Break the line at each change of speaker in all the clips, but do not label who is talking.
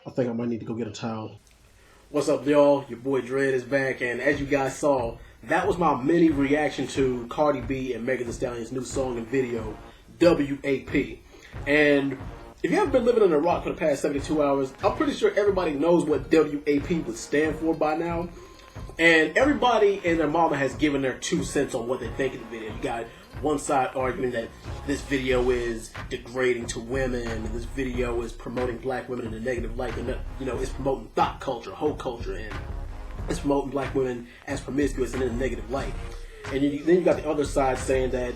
I think I might need to go get a towel. What's up, y'all? Your boy Dread is back, and as you guys saw, that was my mini reaction to Cardi B and Megan Thee Stallion's new song and video, W.A.P. And if you haven't been living under a rock for the past 72 hours, I'm pretty sure everybody knows what W.A.P. would stand for by now. And everybody and their mama has given their 2 cents on what they think of the video. You got one side arguing that this video is degrading to women, and this video is promoting black women in a negative light, and it's promoting thought culture, hoe culture, and it's promoting black women as promiscuous and in a negative light. And then you got the other side saying that,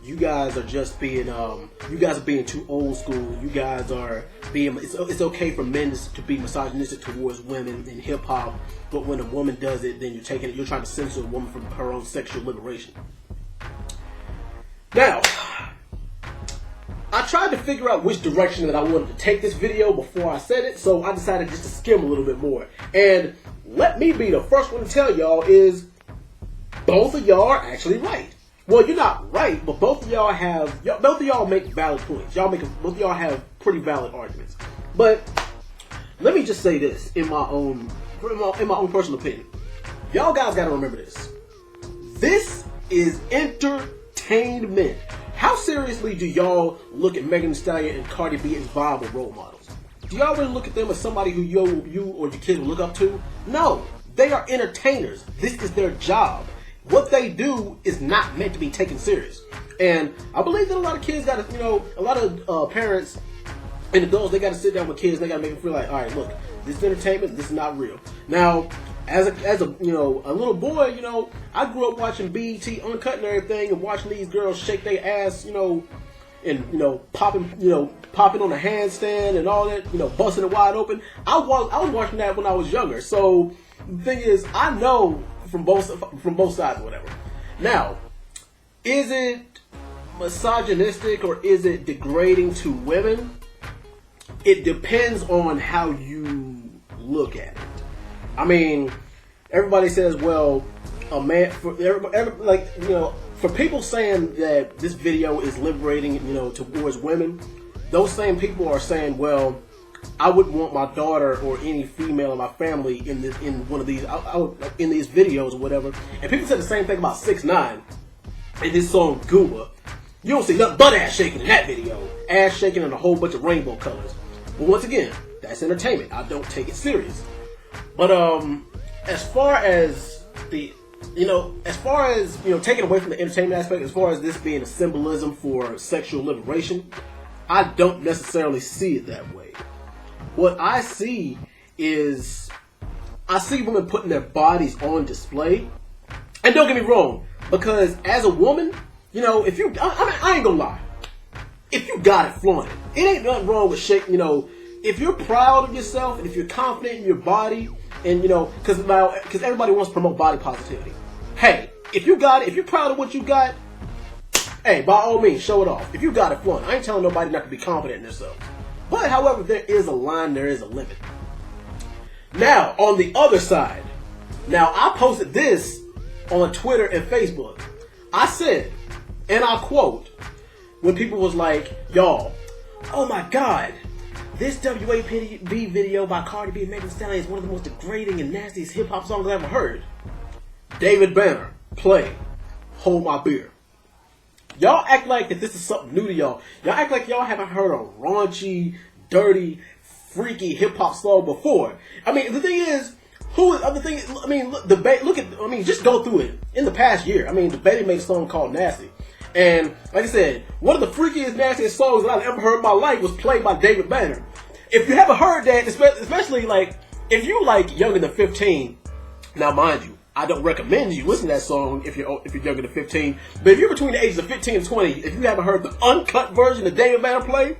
you guys are just being, you guys are being too old school. You guys are being, it's okay for men to be misogynistic towards women in hip hop, but when a woman does it, then you're trying to censor a woman from her own sexual liberation. Now, I tried to figure out which direction that I wanted to take this video before I said it, so I decided just to skim a little bit more. And let me be the first one to tell y'all is both of y'all are actually right. Well, you're not right, but both of y'all make valid points. Both of y'all have pretty valid arguments. But let me just say this in my own personal opinion. Y'all guys got to remember this. This is entertainment. How seriously do y'all look at Megan Thee Stallion and Cardi B as viable role models? Do y'all really look at them as somebody who you or your kids will look up to? No, they are entertainers. This is their job. What they do is not meant to be taken serious. And I believe that a lot of kids got to, a lot of parents and adults, they got to sit down with kids. They got to make them feel like, all right, look, this is entertainment. This is not real. Now, as a little boy, I grew up watching BET Uncut and everything, and watching these girls shake their ass, and popping on a handstand and all that, busting it wide open. I was watching that when I was younger. So the thing is, I know from both sides or whatever. Now, is it misogynistic or is it degrading to women? It depends on how you look at it. I mean, everybody says, well, a man, for people saying that this video is liberating, towards women, those same people are saying, well, I wouldn't want my daughter or any female in my family in one of these in these videos or whatever. And people said the same thing about 6ix9ine in his song Gooba. You don't see nothing but ass shaking in that video. Ass shaking in a whole bunch of rainbow colors. But once again, that's entertainment. I don't take it serious. But as far as taking away from the entertainment aspect, as far as this being a symbolism for sexual liberation, I don't necessarily see it that way. What I see is, I see women putting their bodies on display. And don't get me wrong, because as a woman, if you, I ain't gonna lie. If you got it, flaunt it. It ain't nothing wrong with shaking, if you're proud of yourself and if you're confident in your body, and because everybody wants to promote body positivity. Hey, if you got it, if you're proud of what you got, hey, by all means, show it off. If you got it, flaunt it. I ain't telling nobody not to be confident in themselves. But, however, there is a line, there is a limit. Now, on the other side, I posted this on Twitter and Facebook. I said, and I quote, when people was like, y'all, oh my God, this W.A.P video by Cardi B and Megan Thee Stallion is one of the most degrading and nastiest hip-hop songs I've ever heard. David Banner, play Hold My Beer. Y'all act like that this is something new to y'all. Y'all act like y'all haven't heard a raunchy, dirty, freaky hip-hop song before. I mean, the thing is, just go through it. In the past year, DaBaby made a song called Nasty. And like I said, one of the freakiest, nastiest songs that I've ever heard in my life was played by David Banner. If you haven't heard that, especially like if you like younger than 15, now mind you, I don't recommend you listen to that song if you're younger than 15. But if you're between the ages of 15 and 20, if you haven't heard the uncut version that David Banner played,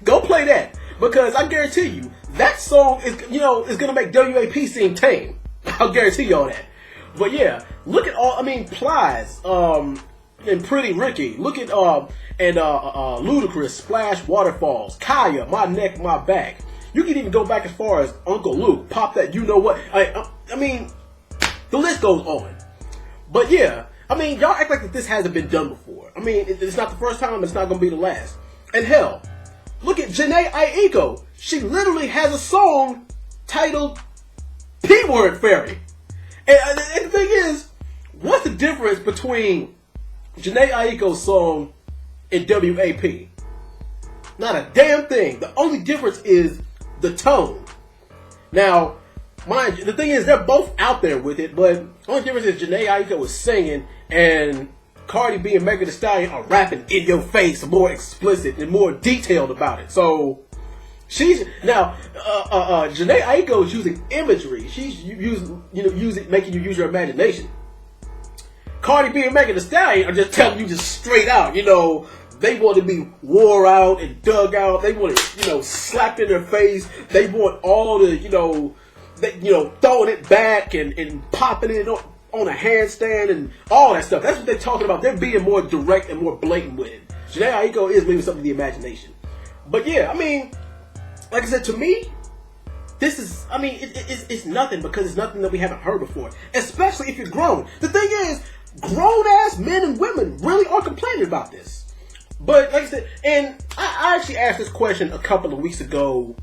go play that, because I guarantee you that song is is gonna make W.A.P seem tame. I'll guarantee y'all that. But yeah, look at Plies, and Pretty Ricky. Look at Ludacris, Splash Waterfalls, Kaya, My Neck, My Back. You can even go back as far as Uncle Luke, Pop That You Know What. I mean, the list goes on. But yeah, y'all act like that this hasn't been done before. It's not the first time, it's not going to be the last. And hell, look at Jhené Aiko. She literally has a song titled P-Word Fairy. And the thing is, what's the difference between Jhené Aiko's song and W.A.P? Not a damn thing. The only difference is the tone. Now, mind you, the thing is, they're both out there with it, but the only difference is Jhené Aiko is singing and Cardi B and Meg the Stallion are rapping in your face, more explicit and more detailed about it. So she's now Jhené Aiko is using imagery. She's making you use your imagination. Cardi B and Meg the Stallion are just telling you just straight out. They want to be wore out and dug out. They want it, slapped in their face. They want all the, throwing it back and popping it on a handstand and all that stuff. That's what they're talking about. They're being more direct and more blatant with it. Jhené Aiko is leaving something to the imagination. But yeah, like I said, to me, this is, it's nothing, because it's nothing that we haven't heard before. Especially if you're grown. The thing is, grown-ass men and women really are complaining about this. But like I said, and I actually asked this question a couple of weeks ago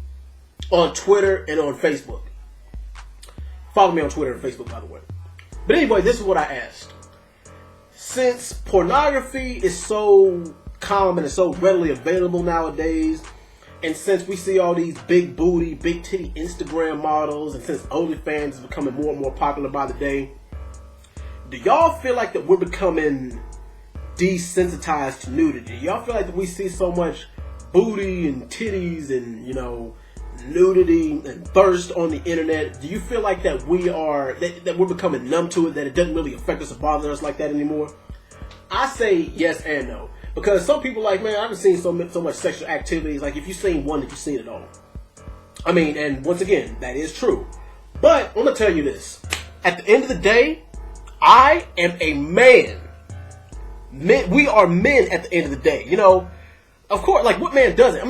on Twitter and on Facebook. Follow me on Twitter and Facebook, by the way. But anyway, this is what I asked. Since pornography is so common and so readily available nowadays, and since we see all these big booty, big titty Instagram models, and since OnlyFans is becoming more and more popular by the day, do y'all feel like that we're becoming desensitized to nudity? Y'all feel like that we see so much booty and titties and nudity and thirst on the internet? Do you feel like that that we're becoming numb to it, that it doesn't really affect us or bother us like that anymore? I say yes and no, because some people like, man, I've seen so much sexual activities. Like, if you've seen one, that you've seen it all. And once again, that is true. But I'm gonna tell you this: at the end of the day, I am a man. We are men at the end of the day. Of course, like, what man doesn't?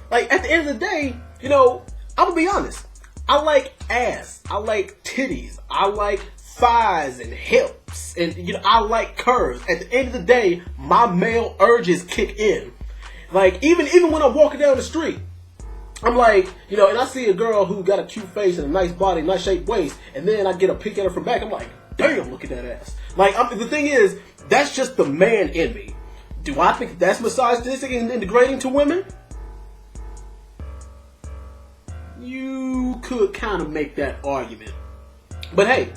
Like, at the end of the day, I'm gonna be honest. I like ass. I like titties. I like thighs and hips. And, I like curves. At the end of the day, my male urges kick in. Like, even when I'm walking down the street, I'm like, and I see a girl who got a cute face and a nice body, nice shaped waist, and then I get a peek at her from back, I'm like, damn, look at that ass. Like, the thing is, that's just the man in me. Do I think that's misogynistic and degrading to women? You could kind of make that argument. But hey,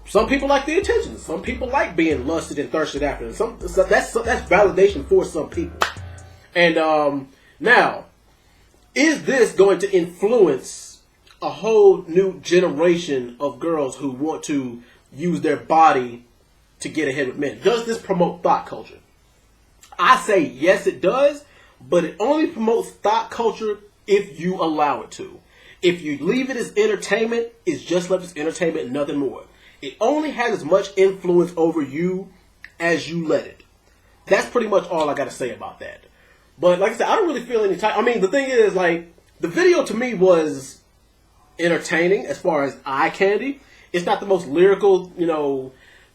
some people like the attention. Some people like being lusted and thirsted after. That's validation for some people. And now, is this going to influence a whole new generation of girls who want to use their body to get ahead with men? Does this promote thought culture? I say yes, it does, but it only promotes thought culture if you allow it to. If you leave it as entertainment, it's just left as entertainment and nothing more. It only has as much influence over you as you let it. That's pretty much all I got to say about that. But like I said, I don't really feel any type. The thing is, like, the video to me was entertaining as far as eye candy. It's not the most lyrical,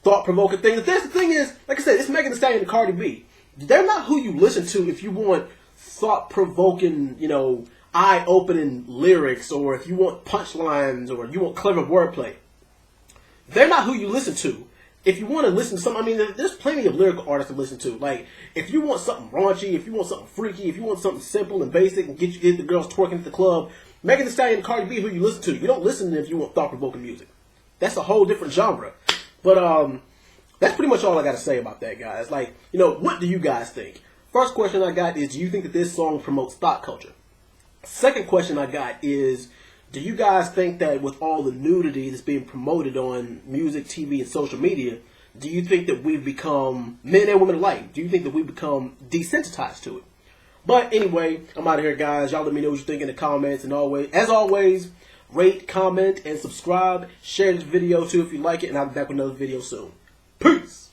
thought-provoking thing. The thing is, like I said, it's Megan Thee Stallion and Cardi B. They're not who you listen to if you want thought-provoking, eye-opening lyrics, or if you want punchlines, or you want clever wordplay. They're not who you listen to. If you want to listen to something, there's plenty of lyrical artists to listen to. Like, if you want something raunchy, if you want something freaky, if you want something simple and basic and get the girls twerking at the club, Megan Thee Stallion and Cardi B, who you listen to. You don't listen if you want thought-provoking music. That's a whole different genre. But That's pretty much all I got to say about that, guys. Like, what do you guys think? First question I got is, do you think that this song promotes thought culture? Second question I got is, do you guys think that with all the nudity that's being promoted on music, TV, and social media, do you think that we've become, men and women alike, do you think that we've become desensitized to it? But anyway, I'm out of here, guys. Y'all let me know what you think in the comments. And as always, rate, comment, and subscribe. Share this video too if you like it. And I'll be back with another video soon. Peace!